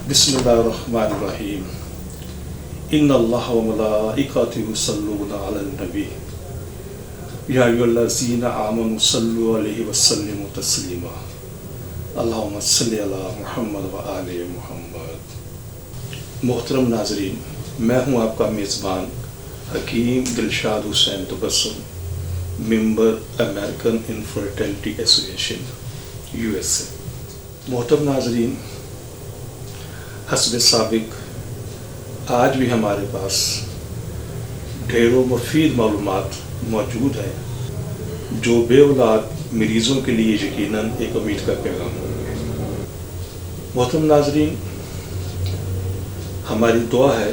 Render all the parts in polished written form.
बिस्मिल्लाहिर्रहमानिर्रहीम। इन्नल्लाह व मलाइकतहु युसल्लूना अलन नबी या अय्युहल्लज़ीना आमनु सल्लु अलैहि व सल्लिमु तस्लीमा। अल्लाहुम्मा सल्लि अला मुहम्मद व आले मुहम्मद। मोहतरम नाज़रीन, मैं हूँ आपका मेज़बान Hakim Dilshad Hussain Tabassum, member American infertility association USA। मोहतरम नाज़रीन, हस्ब साबिक आज भी हमारे पास ढेरों मुफीद मालूमात मौजूद हैं जो बेऔलाद मरीज़ों के लिए यकीनन एक उम्मीद का पैगाम होंगे। मोहतरम नाज़रीन, हमारी दुआ है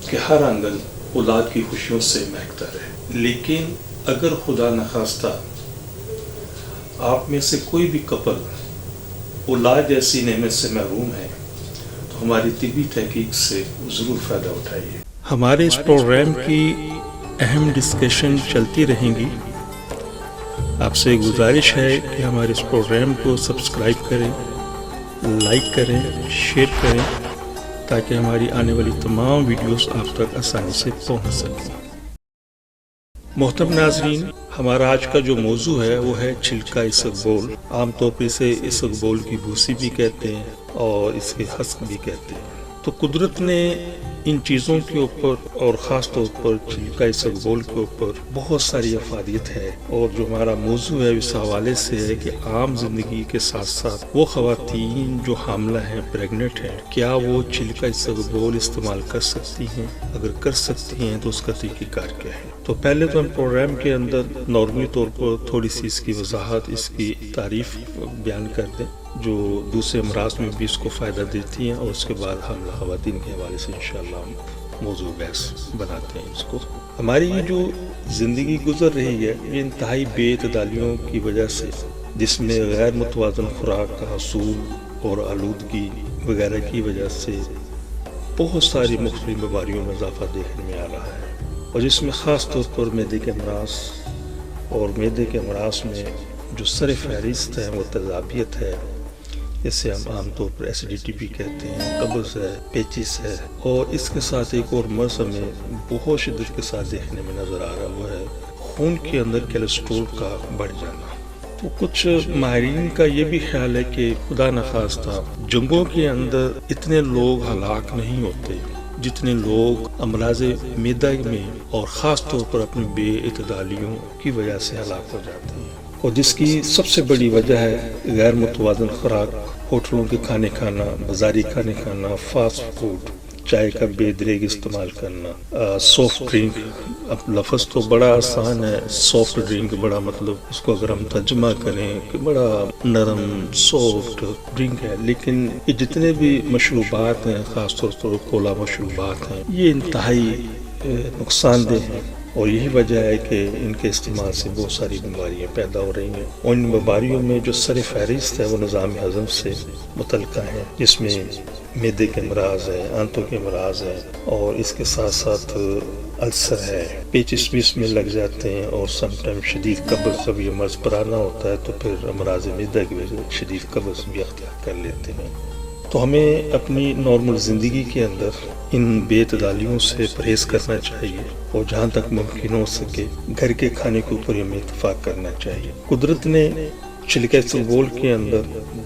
कि हर आंगन औलाद की खुशियों से महकता रहे, लेकिन अगर खुदा न खास्ता आप में से कोई भी कपल औलाद जैसी नेमत से महरूम है तो हमारी तिबी तहकीक से ज़रूर फ़ायदा उठाइए। हमारे इस प्रोग्राम की अहम डिस्कशन चलती रहेंगी। आपसे गुजारिश है कि हमारे इस प्रोग्राम को सब्सक्राइब करें, लाइक करें, शेयर करें ताकि हमारी आने वाली तमाम वीडियोस आप तक आसानी से पहुंच सकें। मोहतरम नाज़रीन, हमारा आज का जो मौजू है वो है छिलका इसबगोल। आमतौर पर इसे इसबगोल की भूसी भी कहते हैं और इसके हस्क भी कहते हैं। तो कुदरत ने इन चीज़ों के ऊपर और ख़ास तौर पर छिलका इसबगोल के ऊपर बहुत सारी अफादियत है, और जो हमारा मौजू है इस हवाले से है कि आम जिंदगी के साथ साथ वो ख़वातीन जो हामला हैं, प्रेगनेंट हैं, क्या वो छिलका इसबगोल इस्तेमाल कर सकती हैं? अगर कर सकती हैं तो उसका तरीक़ाकार क्या है? तो पहले तो हम प्रोग्राम के अंदर नॉर्मली तौर पर थोड़ी सी इसकी वजाहत, इसकी तारीफ़ बयान कर दें जो दूसरे अमराज में भी इसको फ़ायदा देती हैं, और उसके बाद हामला ख़वातीन के हवाले से इंशाअल्लाह हम मौजू बहस बनाते हैं इसको। हमारी ये जो ज़िंदगी गुजर रही है ये इंतहाई बेतदालियों की वजह से, जिसमें गैर मुतवाज़न खुराक का हसूल और आलूदगी वगैरह की वजह से बहुत सारी मुख्तलिफ बीमारियों में इजाफा देखने में आ रहा है, और जिसमें ख़ास तौर पर मैदे के अमराज, और मैदे के अमराज में जो सर फहरिस्त है वो तेज़ाबियत है, इसे हम आमतौर पर एसिडिटी भी कहते हैं, कब्ज़ है, पेचिस है, और इसके साथ एक और मर्ज़ हमें बहुत शिद्दत के साथ देखने में नज़र आ रहा है, वो है खून के अंदर कोलेस्ट्रॉल का बढ़ जाना। तो कुछ माहिरीन का ये भी ख्याल है कि खुदा न खास्ता जंगों के अंदर इतने लोग हलाक नहीं होते जितने लोग अमराज़ मैदा में और ख़ास तौर पर अपनी बेइतदालियों की वजह से हलाक हो जाते हैं, और जिसकी सबसे बड़ी वजह है गैर मुतवाज़न खुराक, होटलों के खाने खाना, बाज़ारी खाने खाना, फास्ट फूड, चाय का बेदरेग इस्तेमाल करना, सॉफ्ट ड्रिंक। अब लफ्ज़ तो बड़ा आसान है, सॉफ्ट ड्रिंक बड़ा मतलब उसको अगर हम तर्जुमा करें कि बड़ा नरम सॉफ्ट ड्रिंक है, लेकिन ये जितने भी मशरूबात हैं, ख़ास तौर पर कोला मशरूबात हैं, ये इंतहाई नुकसानदेह हैं, और यही वजह है कि इनके इस्तेमाल से बहुत सारी बीमारियां पैदा हो रही हैं। और इन बीमारियों में जो सर फहरिस्त है वो निज़ाम हज़म से मुतल्लिक़ है, जिसमें मैदे के अमराज है, आंतों के अमराज है, और इसके साथ साथ अल्सर है, पेचिस भी इसमें लग जाते हैं, और समटाइम शदीद कब्ज़, जब ये मर्ज़ पुराना होता है तो फिर अमराज मैदा की वजह से शदीद कब्ज़ भी अख्तियार कर लेते हैं। तो हमें अपनी नॉर्मल ज़िंदगी के अंदर इन बेतदालियों से परहेज़ करना चाहिए, और जहाँ तक मुमकिन हो सके घर के खाने के ऊपर हमें इत्तेफाक करना चाहिए। कुदरत ने छिलका इसबगोल के अंदर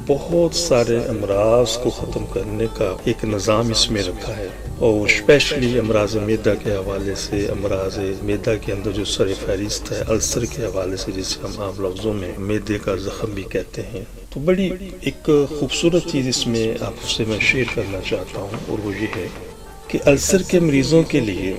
बहुत सारे अमराज को ख़त्म करने का एक निज़ाम इसमें रखा है, और स्पेशली अमराज मैदा के हवाले से, अमराज मैदा के अंदर जो सर फहरिस्त है अल्सर के हवाले से, जिसे हम आम लफ्ज़ों में मैदे का ज़ख़म भी कहते हैं। तो बड़ी एक खूबसूरत चीज़ इसमें आपसे मैं शेयर करना चाहता हूँ, और वो ये है कि अल्सर के मरीज़ों के लिए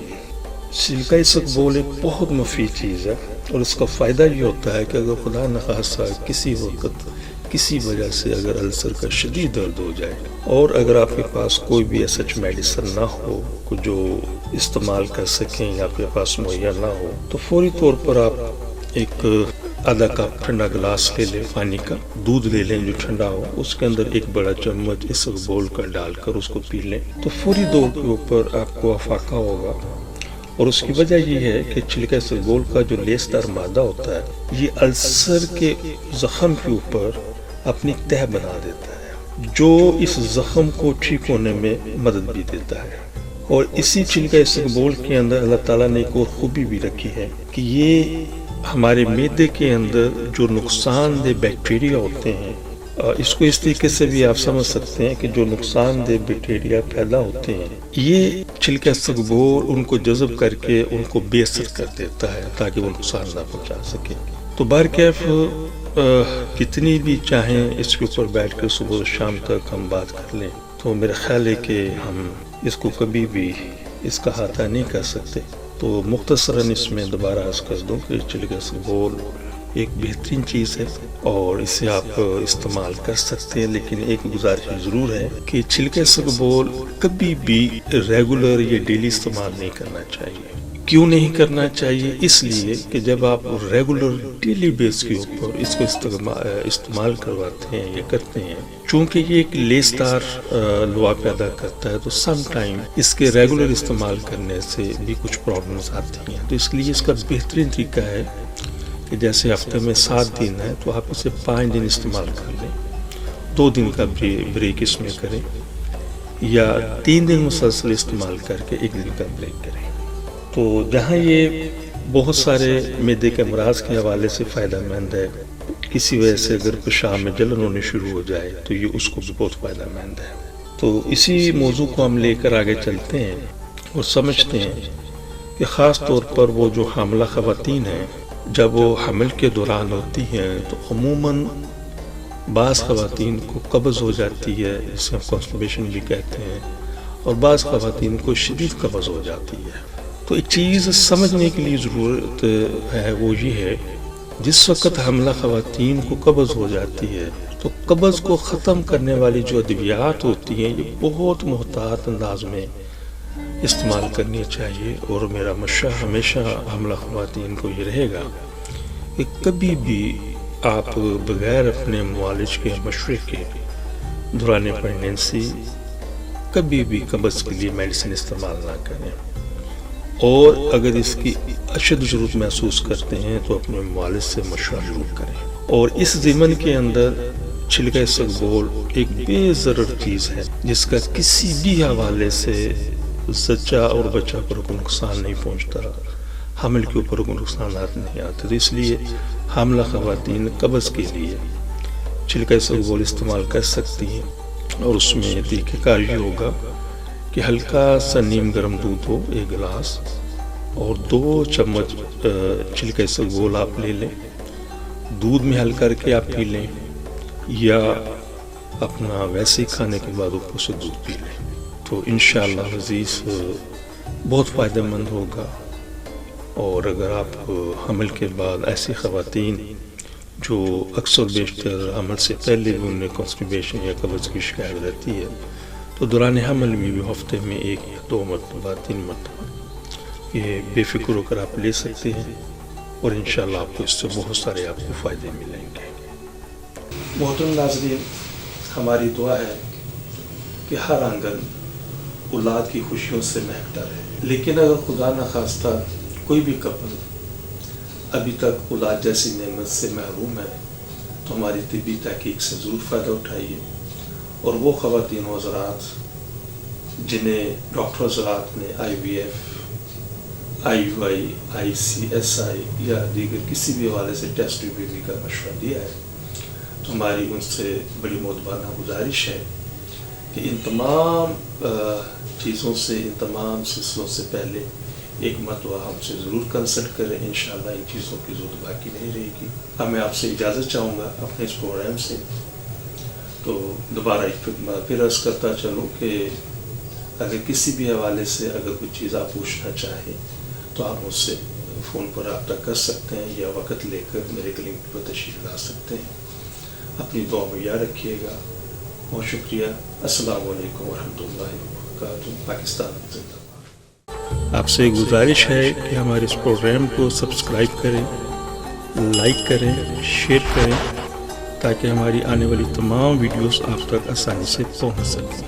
छिलका इसबगोल एक बहुत मुफीद चीज़ है, और इसका फ़ायदा ये होता है कि अगर खुदा न खास्ता किसी वक्त किसी वजह से अगर अल्सर का शदीद दर्द हो जाए, और अगर आपके पास कोई भी ऐसा मेडिसिन ना हो जो इस्तेमाल कर सकें या आपके पास मुहैया ना हो, तो फौरी तौर पर आप एक आधा कप ठंडा गिलास ले लें, पानी का दूध ले लें जो ठंडा हो, उसके अंदर एक बड़ा चम्मच इसबगोल का डालकर उसको पी लें, तो फौरी तौर के ऊपर आपको अफाका होगा। और उसकी वजह ये है कि छिलका इसबगोल का जो लेसदार मादा होता है ये अल्सर के जख्म के ऊपर अपनी तह बना देता है, جو اس زخم کو ٹھیک ہونے میں مدد بھی دیتا ہے۔ اور اسی چھلکا اسقبول کے اندر اللہ تعالیٰ نے ایک اور خوبی بھی رکھی ہے کہ یہ ہمارے معدے کے اندر جو نقصان دہ بیکٹیریا ہوتے ہیں، اس کو اس طریقے سے بھی آپ سمجھ سکتے ہیں کہ جو نقصان دہ بیکٹیریا پیدا ہوتے ہیں، یہ چھلکا اسقبول ان کو جذب کر کے ان کو بے اثر کر دیتا ہے تاکہ وہ نقصان نہ پہنچا سکے۔ تو بہرکیف کتنی بھی چاہیں اس کے اوپر بیٹھ کر صبح و شام تک ہم بات کر لیں، تو میرا خیال ہے کہ ہم اس کو کبھی بھی اس کا احاطہ نہیں کر سکتے۔ تو مختصراً اس میں دوبارہ عرض کر دوں کہ چھلکا اسقبول ایک بہترین چیز ہے اور اسے آپ استعمال کر سکتے ہیں، لیکن ایک گزارش ضرور ہے کہ چھلکا اسقبول کبھی بھی ریگولر یا ڈیلی استعمال نہیں کرنا چاہیے۔ کیوں نہیں کرنا چاہیے؟ اس لیے کہ جب آپ ریگولر ڈیلی بیس کے اوپر اس کو استعمال کرواتے ہیں یا کرتے ہیں، چونکہ یہ ایک لیسدار لوا پیدا کرتا ہے، تو سم ٹائم اس کے ریگولر استعمال کرنے سے بھی کچھ پرابلمز آتی ہیں۔ تو اس لیے اس کا بہترین طریقہ ہے کہ جیسے ہفتے میں 7 دن ہے تو آپ اسے 5 دن استعمال کر لیں، 2 دن کا بریک اس میں کریں، یا 3 دن مسلسل استعمال کر کے 1 دن کا بریک کریں۔ تو جہاں یہ بہت سارے معدے کے امراض کے حوالے سے فائدہ مند ہے، کسی وجہ سے اگر پیشاب میں جلن ہونی شروع ہو جائے تو یہ اس کو بھی بہت فائدہ مند ہے۔ تو اسی موضوع کو ہم لے کر آگے چلتے ہیں اور سمجھتے ہیں کہ خاص طور پر وہ جو حاملہ خواتین ہیں، جب وہ حمل کے دوران ہوتی ہیں تو عموماً بعض خواتین کو قبض ہو جاتی ہے، جسے ہم کانسٹیپیشن بھی کہتے ہیں، اور بعض خواتین کو شدید قبض ہو جاتی ہے۔ تو ایک چیز سمجھنے کے لیے ضرورت ہے، وہ یہ ہے جس وقت حاملہ خواتین کو قبض ہو جاتی ہے تو قبض کو ختم کرنے والی جو ادویات ہوتی ہیں یہ بہت محتاط انداز میں استعمال کرنی چاہیے۔ اور میرا مشورہ ہمیشہ حاملہ خواتین کو یہ رہے گا کہ کبھی بھی آپ بغیر اپنے معالج کے مشورے کے دوران پریگنینسی کبھی بھی قبض کے لیے میڈیسن استعمال نہ کریں، اور اگر اس کی اشد ضرورت محسوس کرتے ہیں تو اپنے معالج سے مشورہ ضرور کریں۔ اور اس ضمن کے اندر چھلکا اسقبول ایک بے ضرر چیز ہے جس کا کسی بھی حوالے سے زچہ اور بچہ پر کوئی نقصان نہیں پہنچتا، حمل کے اوپر کوئی نقصانات نہیں آتے۔ تو اس لیے حاملہ خواتین قبض کے لیے چھلکا اسقبول استعمال کر سکتی ہیں، اور اس میں طریقہ کار یہ ہوگا کہ ہلکا سا نیم گرم دودھ ہو 1 گلاس، اور 2 چمچ چھلکا اسقبول آپ لے لیں، دودھ میں حل کر کے آپ پی لیں، یا اپنا ویسے ہی کھانے کے بعد اوپر سے دودھ پی لیں۔ تو انشاءاللہ عزیز بہت فائدہ مند ہوگا۔ اور اگر آپ حمل کے بعد ایسی خواتین جو اکثر بیشتر حمل سے پہلے بھی انہیں کانسٹیپیشن یا قبض کی شکایت رہتی ہے، تو دوران حمل میں بھی ہفتے میں 1 یا 2 مرتبہ 3 مرتبہ یہ بے فکر ہو کر آپ لے سکتے ہیں، اور انشاءاللہ آپ کو اس سے بہت سارے آپ کو فائدے ملیں گے۔ محترم ناظرین، ہماری دعا ہے کہ ہر آنگن اولاد کی خوشیوں سے مہکتا رہے، لیکن اگر خدا نخواستہ کوئی بھی کپل ابھی تک اولاد جیسی نعمت سے محروم ہے تو ہماری طبی تحقیق سے ضرور فائدہ اٹھائیے، اور وہ خواتین و حضرات جنہیں ڈاکٹر حضرات نے IVF، IUI، ICSI یا دیگر کسی بھی حوالے سے ٹیسٹ بیبی کا مشورہ دیا ہے، تو ہماری ان سے بڑی مؤدبانہ گزارش ہے کہ ان تمام چیزوں سے، ان تمام سلسلوں سے پہلے ایک مرتبہ ہم سے ضرور کنسلٹ کریں۔ انشاءاللہ ان چیزوں کی ضرورت باقی نہیں رہے گی۔ اب میں آپ سے اجازت چاہوں گا اپنے اس پروگرام سے، تو دوبارہ ایک پھر عرض کرتا چلوں کہ اگر کسی بھی حوالے سے اگر کوئی چیز آپ پوچھنا چاہیں تو آپ مجھ سے فون پر رابطہ کر سکتے ہیں، یا وقت لے کر میرے کلینک پر تشریف لا سکتے ہیں۔ اپنی دعا میں یاد رکھیے گا۔ بہت شکریہ۔ السلام علیکم ورحمۃ اللہ وبرکاتہ۔ پاکستان زندہ باد۔ آپ سے گزارش ہے کہ ہمارے اس پروگرام کو سبسکرائب کریں، لائک کریں، شیئر کریں، تاکہ ہماری آنے والی تمام ویڈیوز آپ تک آسانی سے پہنچ سکیں۔